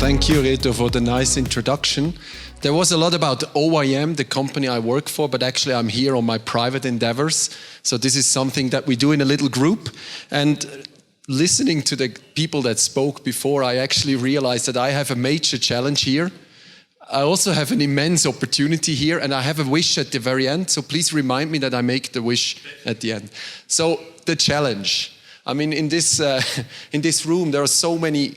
Thank you, Reto, for the nice introduction. There was a lot about OYM, the company I work for, but actually I'm here on my private endeavors. So this is something that we do in a little group. And listening to the people that spoke before, I actually realized that I have a major challenge here. I also have an immense opportunity here, and I have a wish at the very end. So please remind me that I make the wish at the end. So the challenge. I mean, in this room, there are so many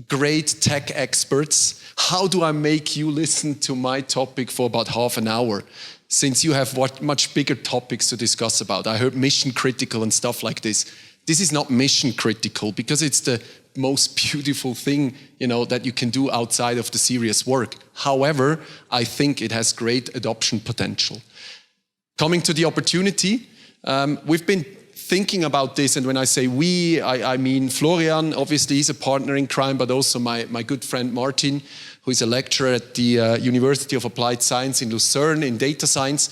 great tech experts. How do I make you listen to my topic for about half an hour? Since you have much bigger topics to discuss about. I heard mission critical and stuff like this. This is not mission critical because it's the most beautiful thing, that you can do outside of the serious work. However, I think it has great adoption potential. Coming to the opportunity, we've been thinking about this, and when I say we, I mean Florian. Obviously, he's a partner in crime, but also my good friend Martin, who is a lecturer at the University of Applied Science in Lucerne in data science.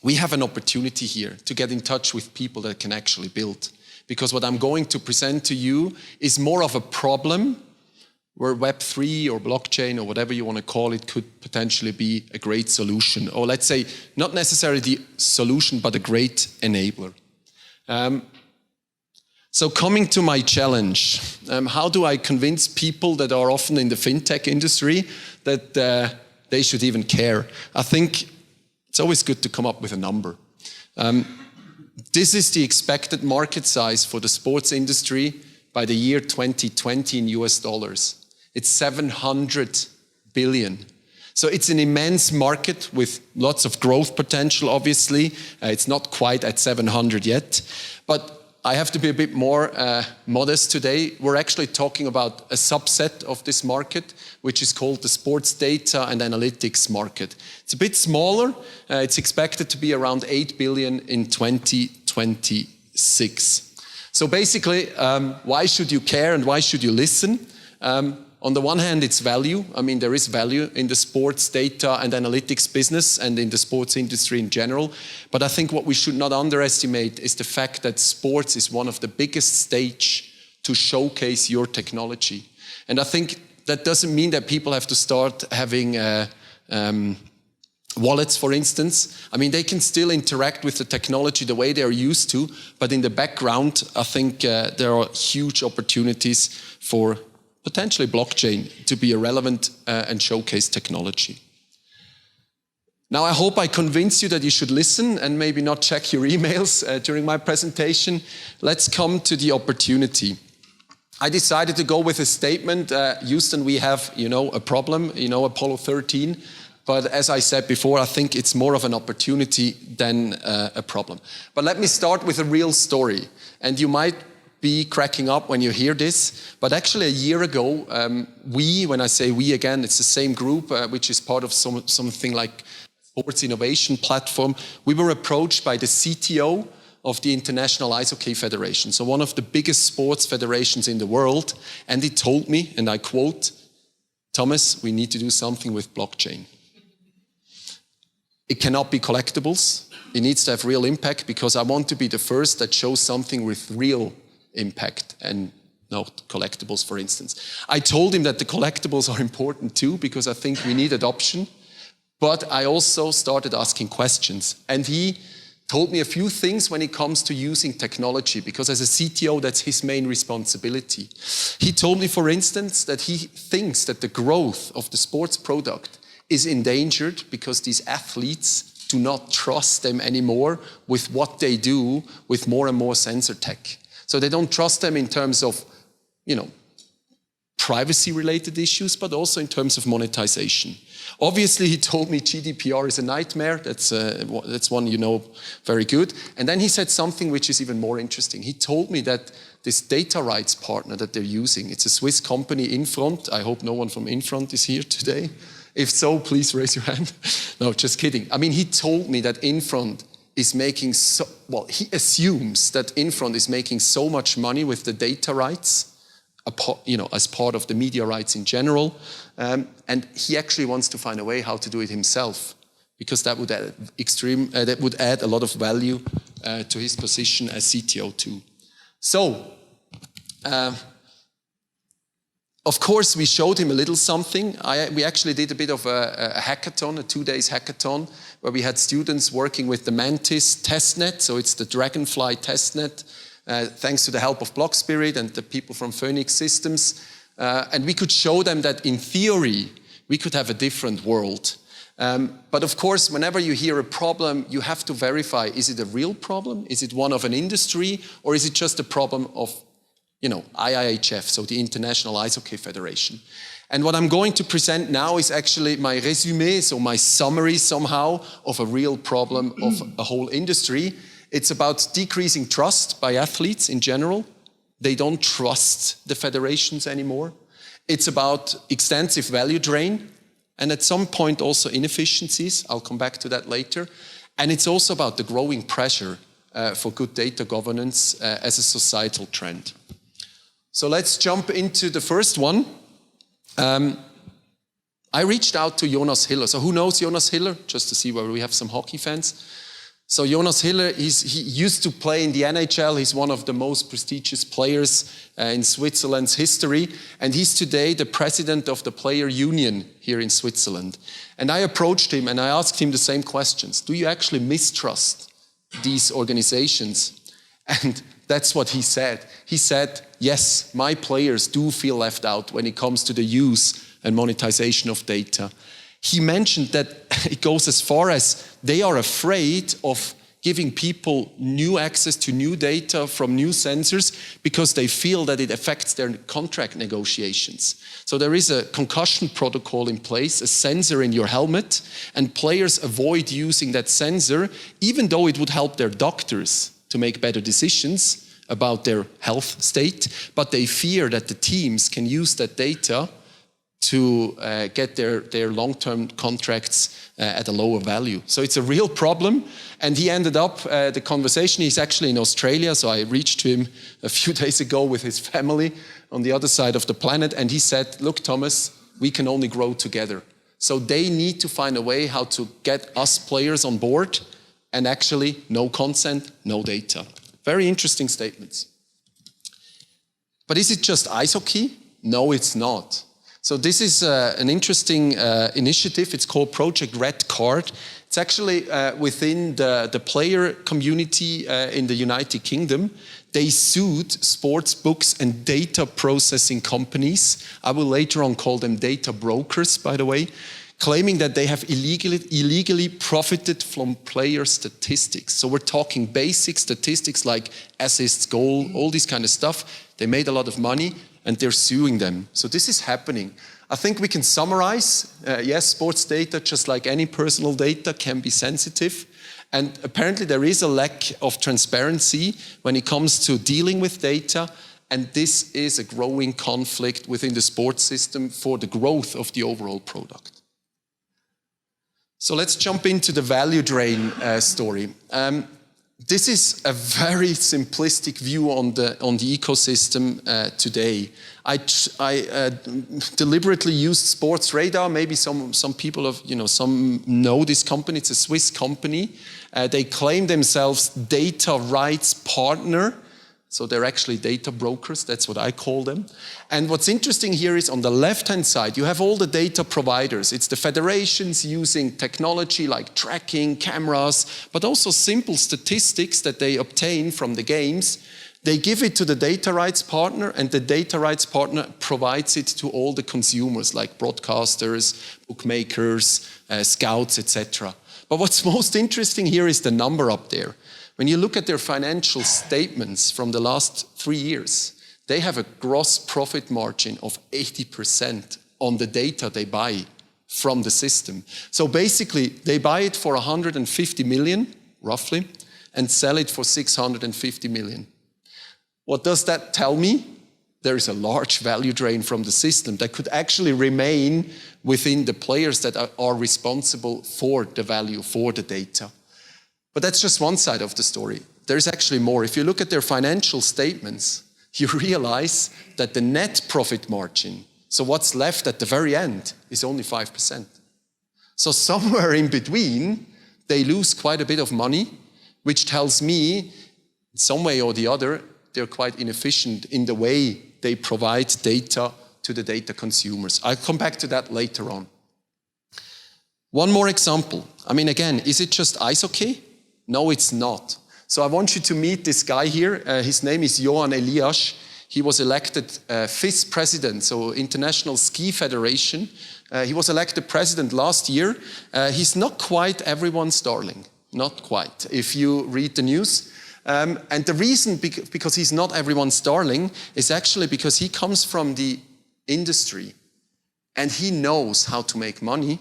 We have an opportunity here to get in touch with people that can actually build. Because what I'm going to present to you is more of a problem where Web3 or blockchain or whatever you want to call it could potentially be a great solution. Or let's say, not necessarily the solution, but a great enabler. So coming to my challenge, how do I convince people that are often in the fintech industry that they should even care? I think it's always good to come up with a number. This is the expected market size for the sports industry by the year 2020 in US dollars. It's 700 billion. So it's an immense market with lots of growth potential, obviously. It's not quite at 700 yet, but I have to be a bit more modest today. We're actually talking about a subset of this market, which is called the sports data and analytics market. It's a bit smaller. It's expected to be around 8 billion in 2026. So basically, why should you care and why should you listen? On the one hand, it's value. I mean, there is value in the sports data and analytics business and in the sports industry in general. But I think what we should not underestimate is the fact that sports is one of the biggest stage to showcase your technology. And I think that doesn't mean that people have to start having wallets, for instance. I mean, they can still interact with the technology the way they are used to, but in the background, I think there are huge opportunities for potentially blockchain to be a relevant and showcase technology. Now, I hope I convinced you that you should listen and maybe not check your emails during my presentation. Let's come to the opportunity. I decided to go with a statement. Houston, we have, a problem, Apollo 13. But as I said before, I think it's more of an opportunity than a problem. But let me start with a real story. And you might be cracking up when you hear this, but actually a year ago, when I say we again, it's the same group, which is part of something like sports innovation platform. We were approached by the CTO of the International Ice Hockey Federation, so one of the biggest sports federations in the world, and he told me, and I quote, "Thomas, we need to do something with blockchain. It cannot be collectibles. It needs to have real impact because I want to be the first that shows something with real impact and not collectibles, for instance." I told him that the collectibles are important too because I think we need adoption, but I also started asking questions. And he told me a few things when it comes to using technology, because as a CTO, that's his main responsibility. He told me, for instance, that he thinks that the growth of the sports product is endangered because these athletes do not trust them anymore with what they do with more and more sensor tech. So they don't trust them in terms of, privacy-related issues, but also in terms of monetization. Obviously, he told me GDPR is a nightmare. That's one very good. And then he said something which is even more interesting. He told me that this data rights partner that they're using, it's a Swiss company, Infront. I hope no one from Infront is here today. If so, please raise your hand. No, just kidding. I mean, he told me that Infront is making he assumes that Infront is making so much money with the data rights, as part of the media rights in general, and he actually wants to find a way how to do it himself, because that would add a lot of value to his position as CTO too. So Of course, we showed him a little something. We actually did a bit of a hackathon, a 2 days hackathon, where we had students working with the Mantis testnet, so it's the Dragonfly testnet, thanks to the help of Blockspirit and the people from Phoenix Systems. And we could show them that in theory, we could have a different world. But of course, whenever you hear a problem, you have to verify, is it a real problem? Is it one of an industry? Or is it just a problem of IIHF, so the International Ice Hockey Federation. And what I'm going to present now is actually my resume, so my summary somehow of a real problem of a whole industry. It's about decreasing trust by athletes in general. They don't trust the federations anymore. It's about extensive value drain, and at some point also inefficiencies. I'll come back to that later. And it's also about the growing pressure for good data governance as a societal trend. So let's jump into the first one. I reached out to Jonas Hiller. So who knows Jonas Hiller? Just to see whether we have some hockey fans. So Jonas Hiller, he used to play in the NHL. He's one of the most prestigious players in Switzerland's history. And he's today the president of the player union here in Switzerland. And I approached him and I asked him the same questions. Do you actually mistrust these organizations? And that's what he said. He said, yes, my players do feel left out when it comes to the use and monetization of data. He mentioned that it goes as far as they are afraid of giving people new access to new data from new sensors because they feel that it affects their contract negotiations. So there is a concussion protocol in place, a sensor in your helmet, and players avoid using that sensor even though it would help their doctors to make better decisions about their health state, but they fear that the teams can use that data to get their long-term contracts at a lower value. So it's a real problem, and he ended up, the conversation, he's actually in Australia, so I reached to him a few days ago with his family on the other side of the planet, and he said, look, Thomas, we can only grow together. So they need to find a way how to get us players on board, and actually no consent, no data. Very interesting statements. But is it just ice hockey? No, it's not. So this is an interesting initiative. It's called Project Red Card. It's actually within the player community in the United Kingdom. They sued sports books and data processing companies. I will later on call them data brokers, by the way, claiming that they have illegally profited from player statistics. So we're talking basic statistics like assists, goal, all this kind of stuff. They made a lot of money and they're suing them. So this is happening. I think we can summarize, yes, sports data, just like any personal data, can be sensitive. And apparently there is a lack of transparency when it comes to dealing with data. And this is a growing conflict within the sports system for the growth of the overall product. So let's jump into the value drain story. This is a very simplistic view on the ecosystem today. I deliberately used Sports Radar. Maybe some people have, some know this company. It's a Swiss company. They claim themselves data rights partner. So they're actually data brokers, that's what I call them. And what's interesting here is on the left-hand side, you have all the data providers. It's the federations using technology like tracking, cameras, but also simple statistics that they obtain from the games. They give it to the data rights partner, and the data rights partner provides it to all the consumers like broadcasters, bookmakers, scouts, etc. But what's most interesting here is the number up there. When you look at their financial statements from the last 3 years, they have a gross profit margin of 80% on the data they buy from the system. So basically, they buy it for 150 million, roughly, and sell it for 650 million. What does that tell me? There is a large value drain from the system that could actually remain within the players that are responsible for the value, for the data. But that's just one side of the story. There's actually more. If you look at their financial statements, you realize that the net profit margin, so what's left at the very end, is only 5%. So somewhere in between, they lose quite a bit of money, which tells me, in some way or the other, they're quite inefficient in the way they provide data to the data consumers. I'll come back to that later on. One more example. I mean, again, is it just ice hockey? No, it's not. So I want you to meet this guy here. His name is Johan Elias. He was elected FIS president, so International Ski Federation. He was elected president last year. He's not quite everyone's darling, not quite, if you read the news. And the reason, because he's not everyone's darling, is actually because he comes from the industry and he knows how to make money.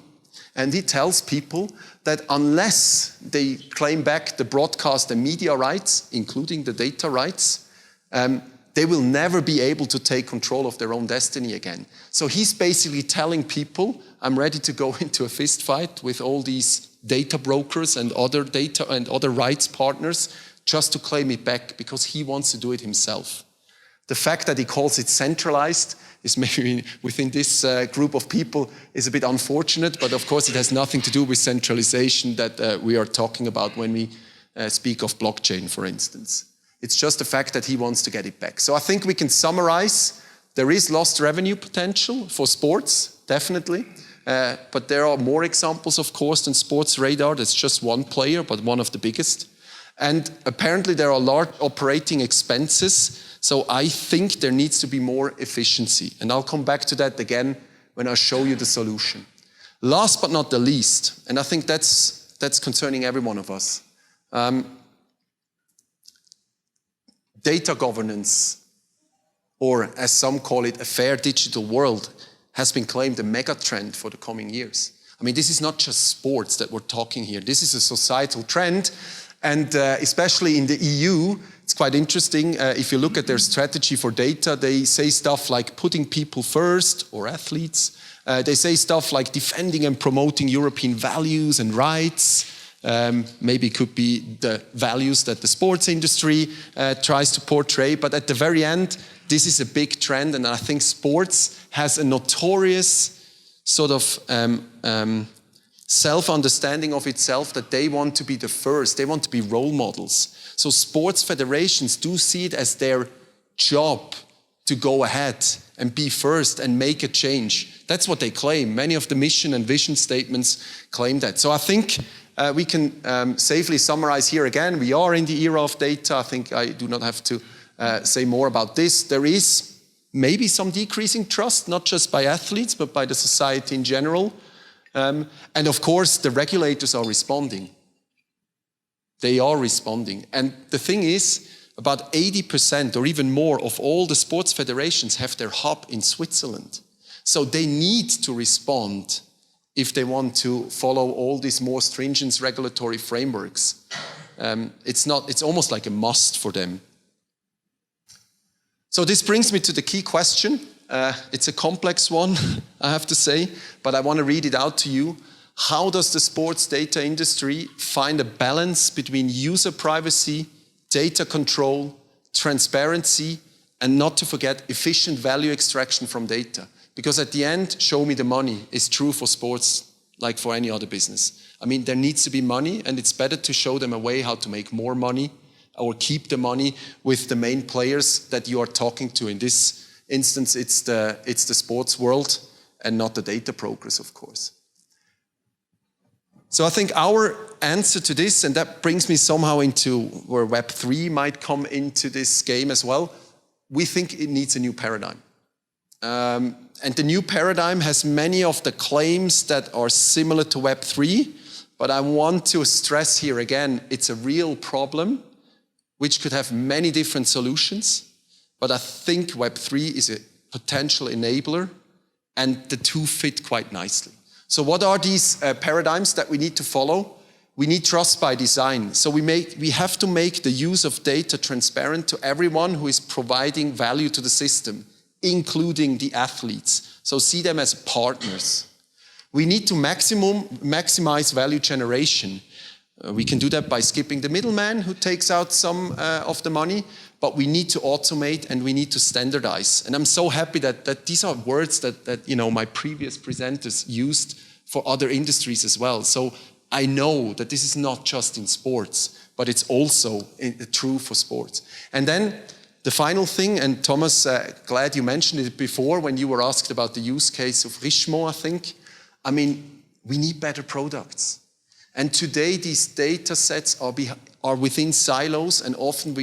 And he tells people that unless they claim back the broadcast and media rights, including the data rights, they will never be able to take control of their own destiny again. So he's basically telling people, I'm ready to go into a fist fight with all these data brokers and other data and other rights partners just to claim it back, because he wants to do it himself. The fact that he calls it centralized is maybe within this group of people is a bit unfortunate, but of course it has nothing to do with centralization that we are talking about when we speak of blockchain, for instance. It's just the fact that he wants to get it back. So I think we can summarize, there is lost revenue potential for sports, definitely, but there are more examples, of course, than Sports Radar. That's just one player, but one of the biggest. And apparently there are large operating expenses. So I think there needs to be more efficiency. And I'll come back to that again when I show you the solution. Last but not the least, and I think that's concerning every one of us, data governance, or as some call it, a fair digital world, has been claimed a mega trend for the coming years. I mean, this is not just sports that we're talking here. This is a societal trend. And especially in the EU, it's quite interesting. If you look at their strategy for data, they say stuff like putting people first, or athletes. They say stuff like defending and promoting European values and rights. Maybe it could be the values that the sports industry tries to portray. But at the very end, this is a big trend. And I think sports has a notorious sort of self-understanding of itself that they want to be the first, they want to be role models. So sports federations do see it as their job to go ahead and be first and make a change. That's what they claim. Many of the mission and vision statements claim that. So I think we can safely summarize here again, we are in the era of data. I think I do not have to say more about this. There is maybe some decreasing trust, not just by athletes, but by the society in general. And of course, the regulators are responding. They are responding. And the thing is, about 80% or even more of all the sports federations have their hub in Switzerland. So they need to respond if they want to follow all these more stringent regulatory frameworks. It's almost like a must for them. So this brings me to the key question. It's a complex one, I have to say, but I want to read it out to you. How does the sports data industry find a balance between user privacy, data control, transparency, and not to forget efficient value extraction from data? Because at the end, show me the money is true for sports like for any other business. I mean, there needs to be money, and it's better to show them a way how to make more money or keep the money with the main players that you are talking to. In this instance, it's the sports world and not the data brokers, of course. So I think our answer to this, and that brings me somehow into where Web3 might come into this game as well, we think it needs a new paradigm. And the new paradigm has many of the claims that are similar to Web3, but I want to stress here again, it's a real problem which could have many different solutions, but I think Web3 is a potential enabler, and the two fit quite nicely. So what are these paradigms that we need to follow? We need trust by design. So we have to make the use of data transparent to everyone who is providing value to the system, including the athletes. So see them as partners. We need to maximize value generation. We can do that by skipping the middleman who takes out some of the money, but we need to automate and we need to standardize. And I'm so happy that these are words that my previous presenters used for other industries as well. So I know that this is not just in sports, but it's also true for sports. And then the final thing, and Thomas, glad you mentioned it before when you were asked about the use case of Richemont, I think. I mean, we need better products. And today these data sets are within silos and often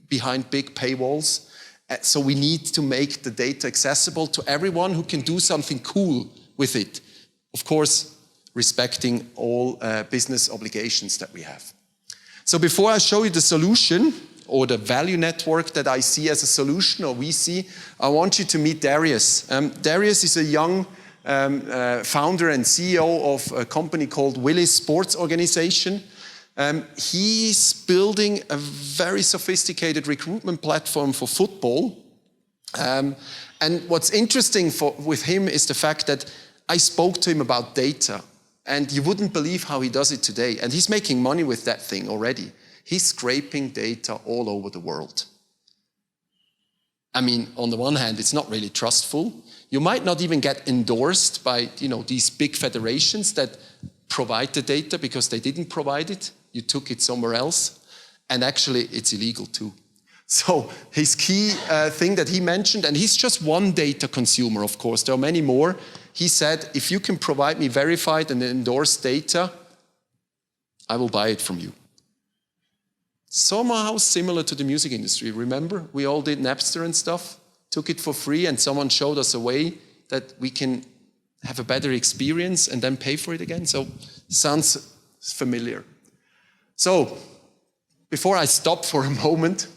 behind big paywalls. So we need to make the data accessible to everyone who can do something cool with it. Of course, respecting all business obligations that we have. So before I show you the solution or the value network that I see as a solution or we see, I want you to meet Darius. Darius is a young founder and CEO of a company called Willis Sports Organization. He's building a very sophisticated recruitment platform for football. And what's interesting with him is the fact that I spoke to him about data. And you wouldn't believe how he does it today. And he's making money with that thing already. He's scraping data all over the world. I mean, on the one hand, it's not really trustful. You might not even get endorsed by, these big federations that provide the data because they didn't provide it. You took it somewhere else. And actually, it's illegal too. So his key thing that he mentioned, and he's just one data consumer, of course. There are many more. He said, if you can provide me verified and endorsed data, I will buy it from you. Somehow similar to the music industry. Remember, we all did Napster and stuff, took it for free, and someone showed us a way that we can have a better experience and then pay for it again. So, sounds familiar. So, before I stop for a moment,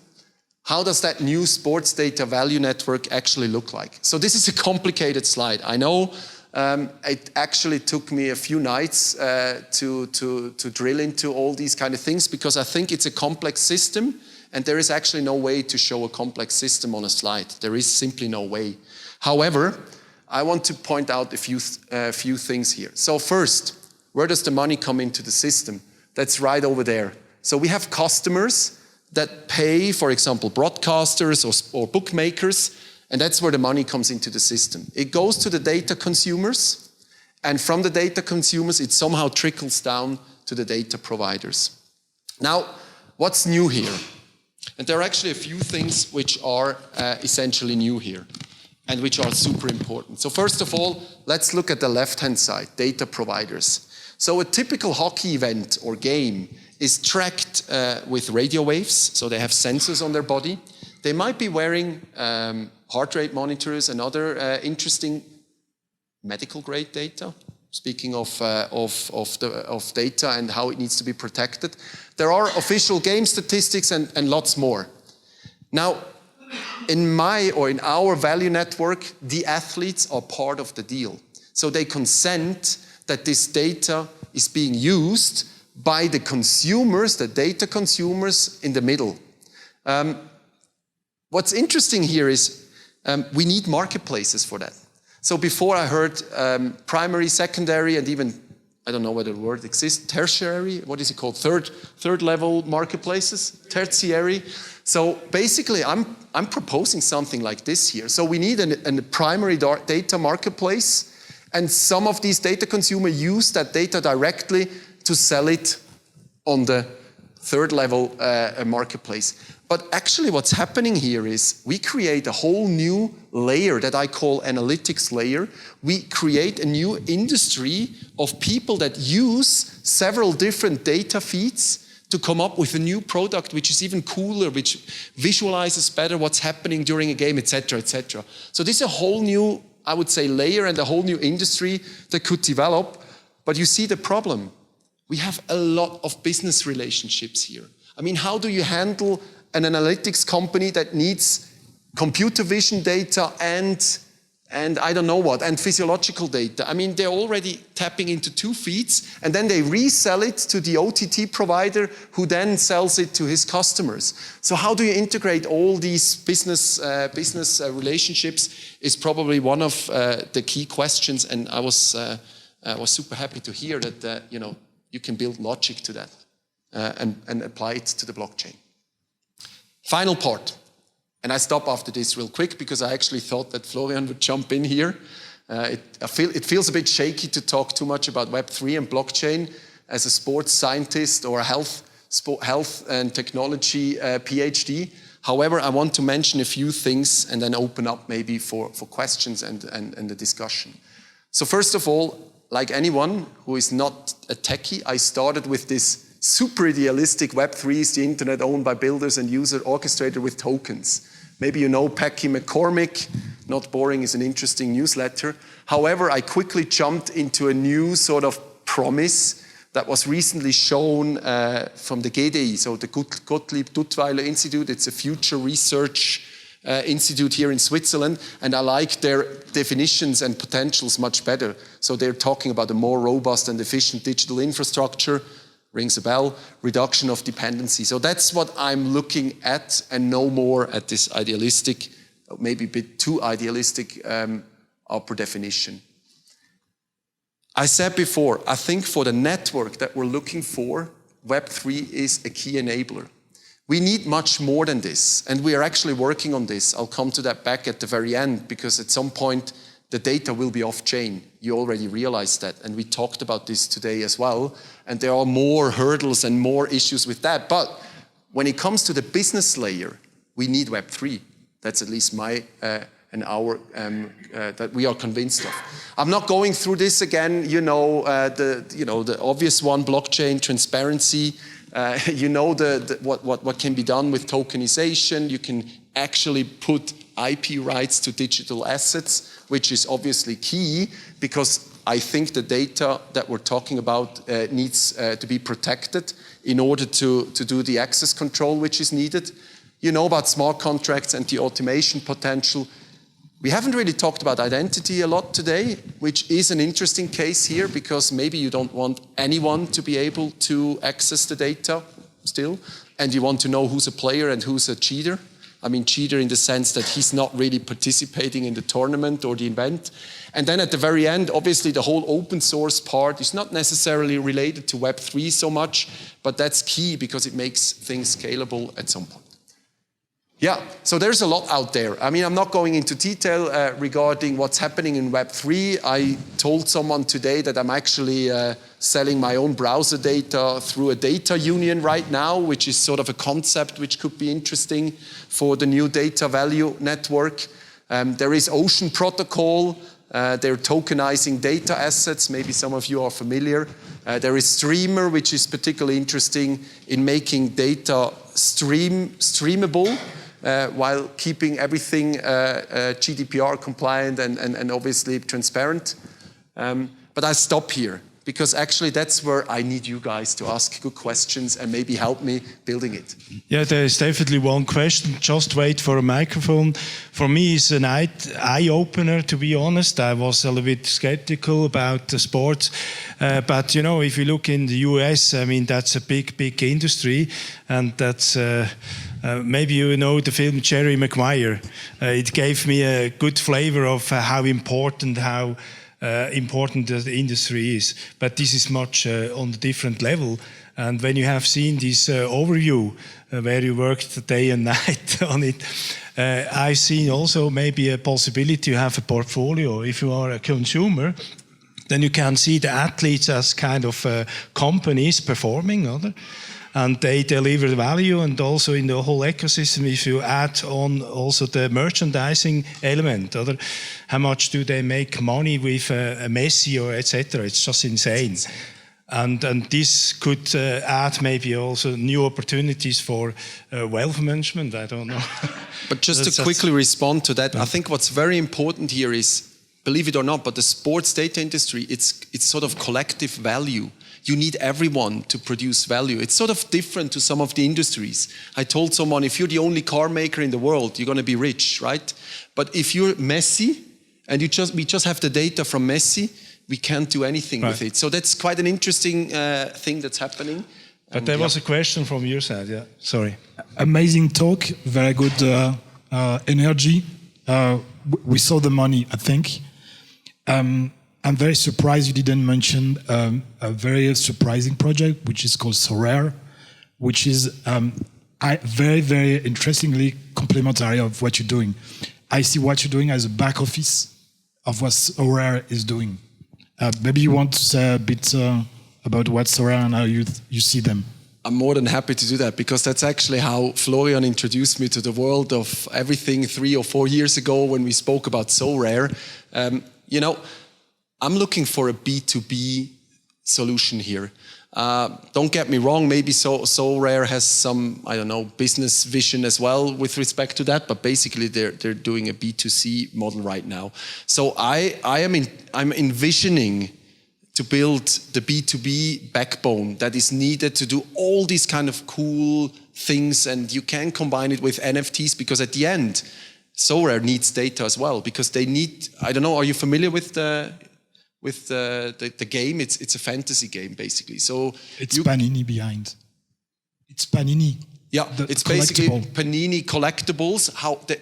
how does that new sports data value network actually look like? So this is a complicated slide. I know it actually took me a few nights to drill into all these kind of things because I think it's a complex system and there is actually no way to show a complex system on a slide. There is simply no way. However, I want to point out a few things here. So first, where does the money come into the system? That's right over there. So we have customers that pay, for example, broadcasters or bookmakers, and that's where the money comes into the system. It goes to the data consumers, and from the data consumers, it somehow trickles down to the data providers. Now, what's new here? And there are actually a few things which are essentially new here, and which are super important. So first of all, let's look at the left-hand side, data providers. So a typical hockey event or game is tracked with radio waves, so they have sensors on their body. They might be wearing heart rate monitors and other interesting medical grade data. Speaking of data and how it needs to be protected. There are official game statistics and lots more. Now, in our value network, the athletes are part of the deal. So they consent that this data is being used by the consumers, the data consumers in the middle. What's interesting here is we need marketplaces for that. So before I heard primary, secondary, and even, I don't know whether the word exists, tertiary, what is it called? Third level marketplaces, tertiary. So basically I'm proposing something like this here. So we need a primary data marketplace, and some of these data consumers use that data directly to sell it on the third level marketplace. But actually what's happening here is we create a whole new layer that I call analytics layer. We create a new industry of people that use several different data feeds to come up with a new product which is even cooler, which visualizes better what's happening during a game, etc., etc. So this is a whole new, I would say, layer and a whole new industry that could develop. But you see the problem. We have a lot of business relationships here. I mean, how do you handle an analytics company that needs computer vision data and I don't know what, and physiological data? I mean, they're already tapping into 2 feeds, and then they resell it to the OTT provider who then sells it to his customers. So how do you integrate all these business relationships is probably one of the key questions, and I was super happy to hear that you can build logic to that and apply it to the blockchain. Final part, and I stop after this real quick because I actually thought that Florian would jump in here. It feels a bit shaky to talk too much about Web3 and blockchain as a sports scientist or a health and technology PhD. However, I want to mention a few things and then open up maybe for questions and the discussion. So first of all, like anyone who is not a techie, I started with this super idealistic Web3 is the internet owned by builders and users orchestrated with tokens. Maybe you know Packy McCormick, Not Boring is an interesting newsletter. However, I quickly jumped into a new sort of promise that was recently shown from the GDI, so the Gottlieb Duttweiler Institute. It's a future research institute here in Switzerland, and I like their definitions and potentials much better. So they're talking about a more robust and efficient digital infrastructure, rings a bell, reduction of dependency. So that's what I'm looking at, and no more at this idealistic, maybe a bit too idealistic upper definition. I said before, I think for the network that we're looking for, Web3 is a key enabler. We need much more than this, and we are actually working on this. I'll come to that back at the very end, because at some point the data will be off-chain. You already realized that, and we talked about this today as well. And there are more hurdles and more issues with that. But when it comes to the business layer, we need Web3. That's at least my and our that we are convinced of. I'm not going through this again. You know the obvious one: blockchain transparency. You know what can be done with tokenization. You can actually put IP rights to digital assets, which is obviously key, because I think the data that we're talking about needs to be protected in order to do the access control which is needed. You know about smart contracts and the automation potential. We haven't really talked about identity a lot today, which is an interesting case here, because maybe you don't want anyone to be able to access the data still, and you want to know who's a player and who's a cheater. I mean, cheater in the sense that he's not really participating in the tournament or the event. And then at the very end, obviously the whole open source part is not necessarily related to Web3 so much, but that's key because it makes things scalable at some point. Yeah, so there's a lot out there. I mean, I'm not going into detail regarding what's happening in Web3. I told someone today that I'm actually selling my own browser data through a data union right now, which is sort of a concept which could be interesting for the new data value network. There is Ocean Protocol. They're tokenizing data assets. Maybe some of you are familiar. There is Streamer, which is particularly interesting in making data streamable. While keeping everything GDPR compliant and obviously transparent. But I stop here, because actually that's where I need you guys to ask good questions and maybe help me building it. Yeah, there is definitely one question. Just wait for a microphone. For me, it's an eye-opener, to be honest. I was a little bit skeptical about the sports. But, you know, if you look in the US, I mean, that's a big industry. And that's... maybe you know the film Jerry Maguire. It gave me a good flavor of how important the industry is. But this is much on a different level. And when you have seen this overview, where you worked day and night on it, I've seen also maybe a possibility to have a portfolio. If you are a consumer, then you can see the athletes as kind of companies performing, and they deliver value, and also in the whole ecosystem, if you add on also the merchandising element, how much do they make money with a Messi or etc. It's just insane. And this could add maybe also new opportunities for wealth management, I don't know. But just to quickly respond to that, I think what's very important here is, believe it or not, but the sports data industry, it's sort of collective value. You need everyone to produce value. It's sort of different to some of the industries. I told someone, if you're the only car maker in the world, you're going to be rich, right? But if you're Messi, and we just have the data from Messi, we can't do anything with it. So that's quite an interesting thing that's happening. But there was a question from your side, yeah. Sorry. Amazing talk, very good energy. We saw the money, I think. I'm very surprised you didn't mention a very surprising project, which is called Sorare, which is very, very interestingly complementary of what you're doing. I see what you're doing as a back office of what Sorare is doing. Maybe you want to say a bit about what Sorare and how you see them. I'm more than happy to do that, because that's actually how Florian introduced me to the world of everything 3 or 4 years ago when we spoke about SoRare. You know, I'm looking for a B2B solution here. Don't get me wrong, maybe SoRare has some, I don't know, business vision as well with respect to that, but basically they're doing a B2C model right now. So I'm envisioning to build the B2B backbone that is needed to do all these kind of cool things, and you can combine it with NFTs, because at the end, SoRare needs data as well, because they need, I don't know, are you familiar with the game? It's a fantasy game, basically. So it's Panini behind. It's Panini. Yeah, it's basically Panini collectibles,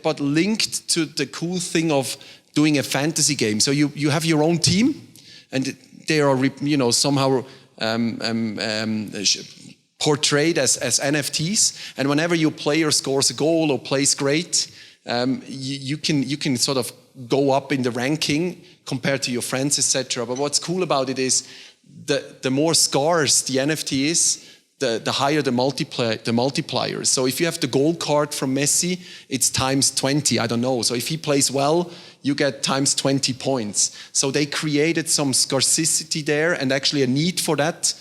but linked to the cool thing of doing a fantasy game. So you have your own team, and they are, you know, somehow portrayed as NFTs. And whenever your player scores a goal or plays great, you can sort of go up in the ranking compared to your friends, etc. But what's cool about it is the more scarce the NFT is, the higher the multiplier. So if you have the gold card from Messi, it's times 20, I don't know. So if he plays well, you get times 20 points. So they created some scarcity there, and actually a need for that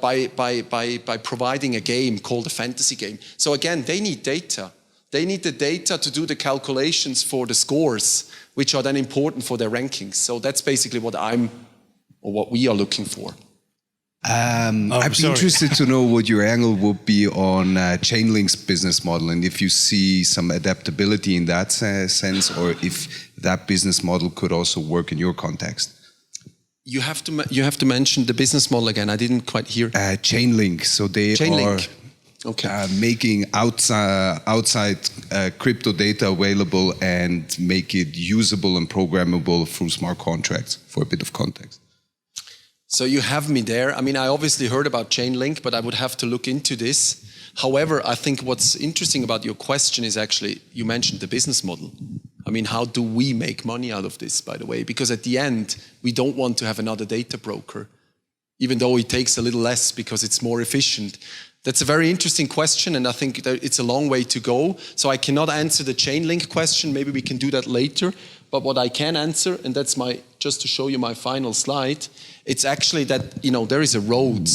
by providing a game called a fantasy game. So again, they need data. They need the data to do the calculations for the scores, which are then important for their rankings. So that's basically what we are looking for. I'd be interested to know what your angle would be on Chainlink's business model, and if you see some adaptability in that sense, or if that business model could also work in your context. You have to mention the business model again. I didn't quite hear. Chainlink. So they Chainlink. are making outside crypto data available and make it usable and programmable through smart contracts, for a bit of context. So you have me there. I mean, I obviously heard about Chainlink, but I would have to look into this. However, I think what's interesting about your question is actually, you mentioned the business model. I mean, how do we make money out of this, by the way? Because at the end, we don't want to have another data broker, even though it takes a little less because it's more efficient. That's a very interesting question, and I think that it's a long way to go. So I cannot answer the Chainlink question. Maybe we can do that later. But what I can answer, and that's just to show you my final slide, it's actually that, you know, there is a road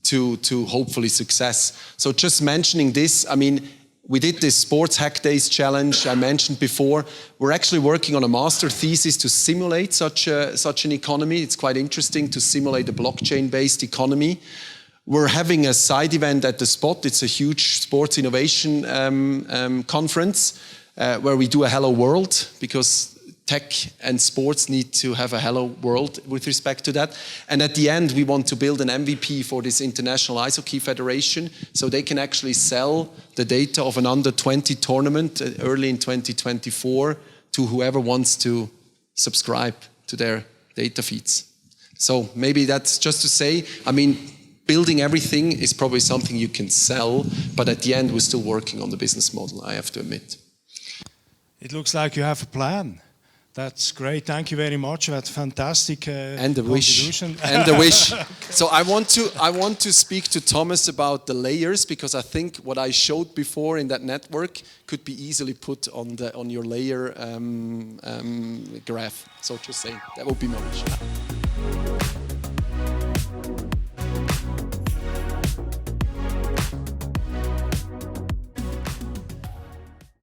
to hopefully success. So just mentioning this, I mean, we did this Sports Hack Days challenge I mentioned before. We're actually working on a master thesis to simulate such an economy. It's quite interesting to simulate a blockchain-based economy. We're having a side event at the Spot. It's a huge sports innovation conference where we do a hello world, because tech and sports need to have a hello world with respect to that. And at the end, we want to build an MVP for this International Ice Hockey Federation, so they can actually sell the data of an under-20 tournament early in 2024 to whoever wants to subscribe to their data feeds. So maybe that's just to say, I mean, building everything is probably something you can sell, but at the end, we're still working on the business model, I have to admit. It looks like you have a plan. That's great. Thank you very much. That's fantastic. And the wish. And the wish. So I want to speak to Thomas about the layers, because I think what I showed before in that network could be easily put on your layer graph. So just saying, that would be my wish.